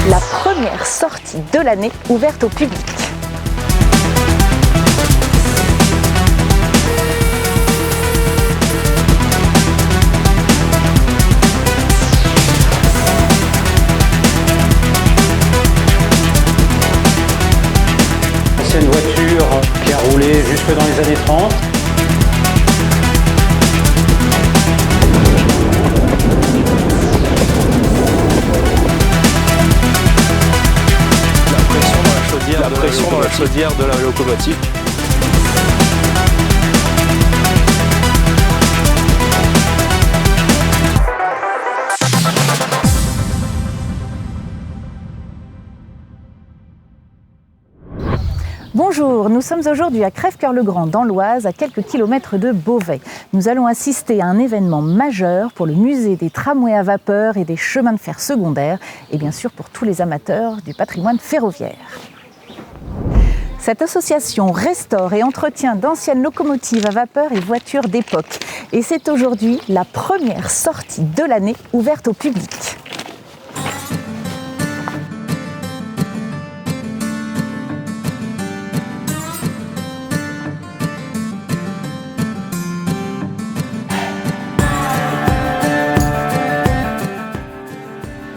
La première sortie de l'année ouverte au public. C'est une voiture qui a roulé jusque dans les années 30. La pression dans la chaudière de la locomotive. Bonjour, nous sommes aujourd'hui à Crèvecœur-le-Grand dans l'Oise, à quelques kilomètres de Beauvais. Nous allons assister à un événement majeur pour le musée des tramways à vapeur et des chemins de fer secondaires et bien sûr pour tous les amateurs du patrimoine ferroviaire. Cette association restaure et entretient d'anciennes locomotives à vapeur et voitures d'époque. Et c'est aujourd'hui la première sortie de l'année ouverte au public.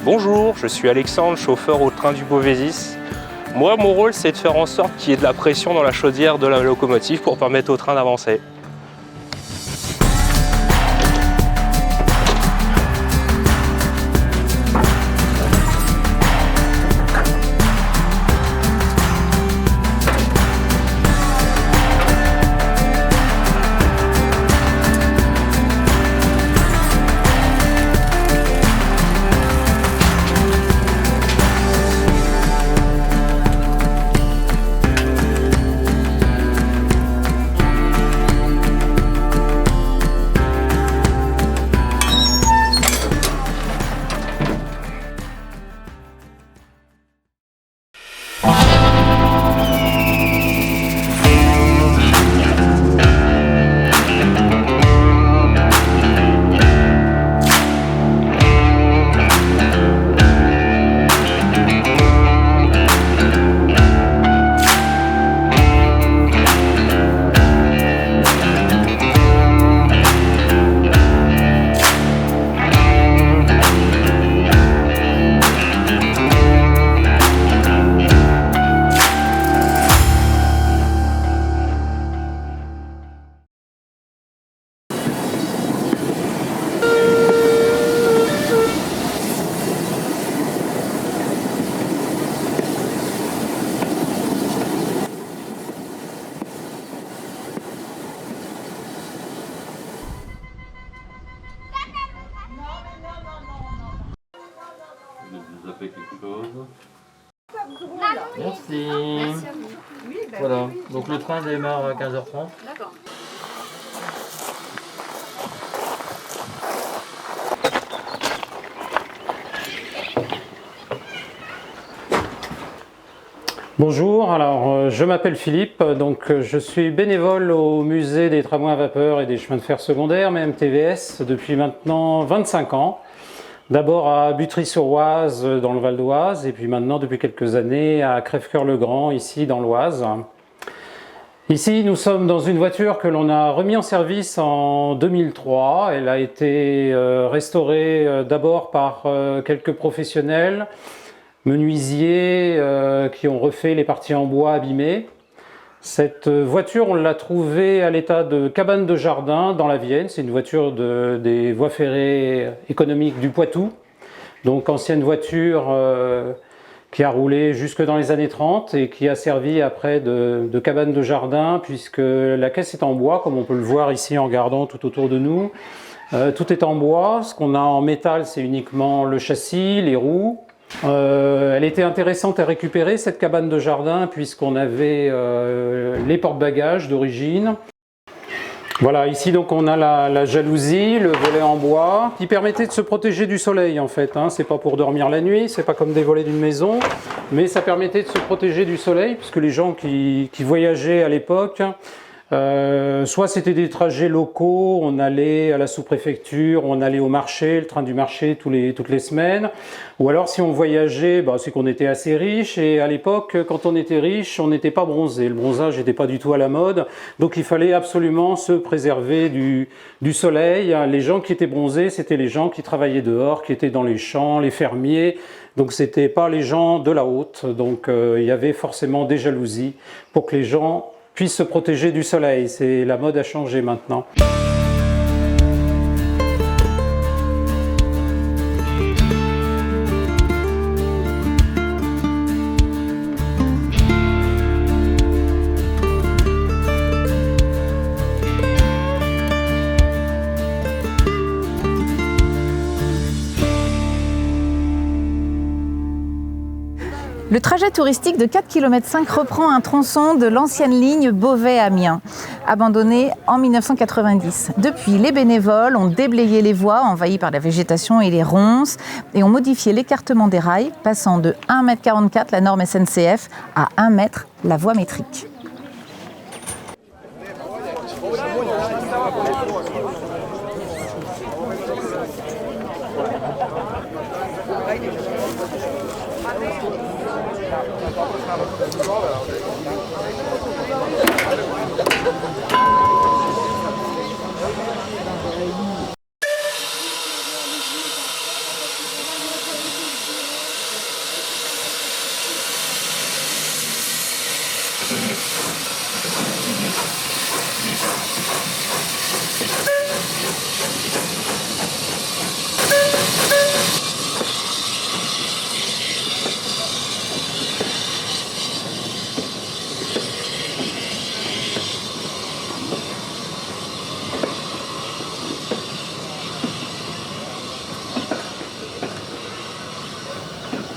Bonjour, je suis Alexandre, chauffeur au train du Beauvaisis. Moi, mon rôle, c'est de faire en sorte qu'il y ait de la pression dans la chaudière de la locomotive pour permettre au train d'avancer. Merci. Voilà, donc le train démarre à 15h30. D'accord. Bonjour, alors je m'appelle Philippe, donc je suis bénévole au musée des tramways à vapeur et des chemins de fer secondaires, MTVS, depuis maintenant 25 ans. D'abord à Butry-sur-Oise dans le Val d'Oise et puis maintenant depuis quelques années à Crèvecœur-le-Grand ici dans l'Oise. Ici nous sommes dans une voiture que l'on a remis en service en 2003. Elle a été restaurée d'abord par quelques professionnels, menuisiers qui ont refait les parties en bois abîmées. Cette voiture, on l'a trouvée à l'état de cabane de jardin dans la Vienne. C'est une voiture des voies ferrées économiques du Poitou. Donc ancienne voiture qui a roulé jusque dans les années 30 et qui a servi après de cabane de jardin puisque la caisse est en bois, comme on peut le voir ici en regardant tout autour de nous. Tout est en bois. Ce qu'on a en métal, c'est uniquement le châssis, les roues. Elle était intéressante à récupérer, cette cabane de jardin, puisqu'on avait les porte-bagages d'origine. Voilà, ici donc on a la jalousie, le volet en bois, qui permettait de se protéger du soleil en fait. Hein. C'est pas pour dormir la nuit, c'est pas comme des volets d'une maison, mais ça permettait de se protéger du soleil, puisque les gens qui voyageaient à l'époque, soit c'était des trajets locaux, on allait à la sous-préfecture, on allait au marché, le train du marché toutes les semaines, ou alors si on voyageait, c'est qu'on était assez riche, et à l'époque, quand on était riche, on n'était pas bronzé, le bronzage n'était pas du tout à la mode, donc il fallait absolument se préserver du soleil. Les gens qui étaient bronzés, c'était les gens qui travaillaient dehors, qui étaient dans les champs, les fermiers, donc c'était pas les gens de la haute, donc il y avait forcément des jalousies pour que les gens puissent se protéger du soleil. La mode a changé maintenant. Le trajet touristique de 4,5 km reprend un tronçon de l'ancienne ligne Beauvais-Amiens, abandonnée en 1990. Depuis, les bénévoles ont déblayé les voies envahies par la végétation et les ronces et ont modifié l'écartement des rails, passant de 1,44 m la norme SNCF à 1 m la voie métrique.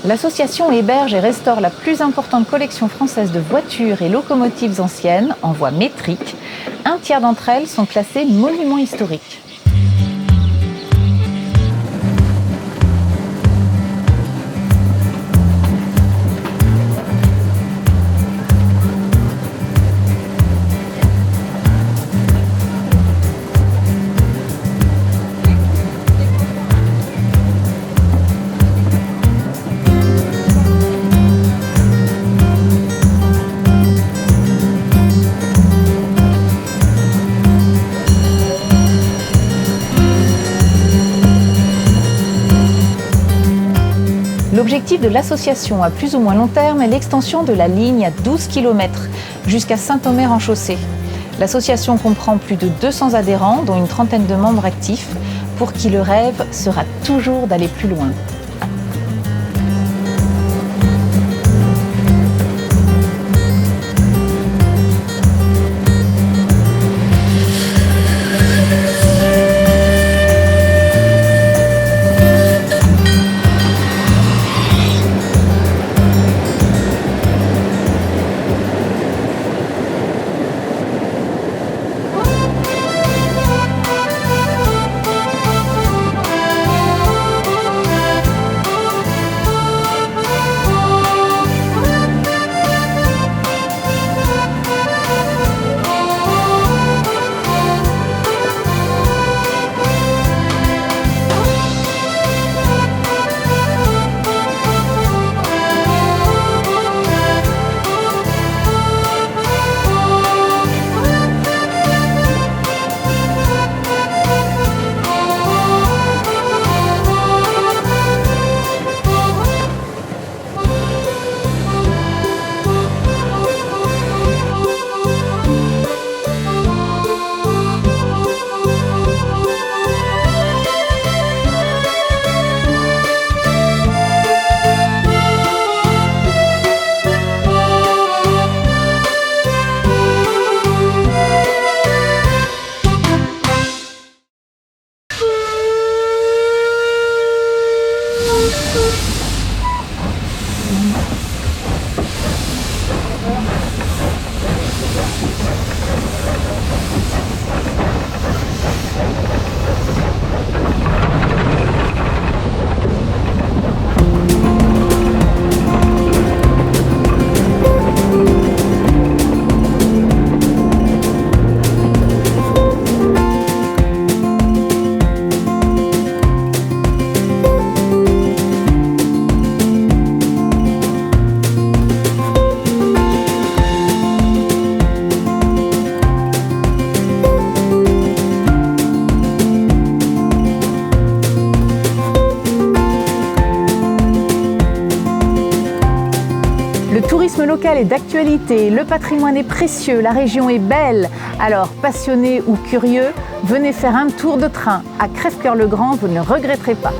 L'association héberge et restaure la plus importante collection française de voitures et locomotives anciennes en voie métrique. Un tiers d'entre elles sont classées monuments historiques. L'objectif de l'association à plus ou moins long terme est l'extension de la ligne à 12 km jusqu'à Saint-Omer-en-Chaussée. L'association comprend plus de 200 adhérents, dont une trentaine de membres actifs, pour qui le rêve sera toujours d'aller plus loin. Le tourisme local est d'actualité, le patrimoine est précieux, la région est belle. Alors, passionnés ou curieux, venez faire un tour de train à Crèvecœur-le-Grand, vous ne le regretterez pas.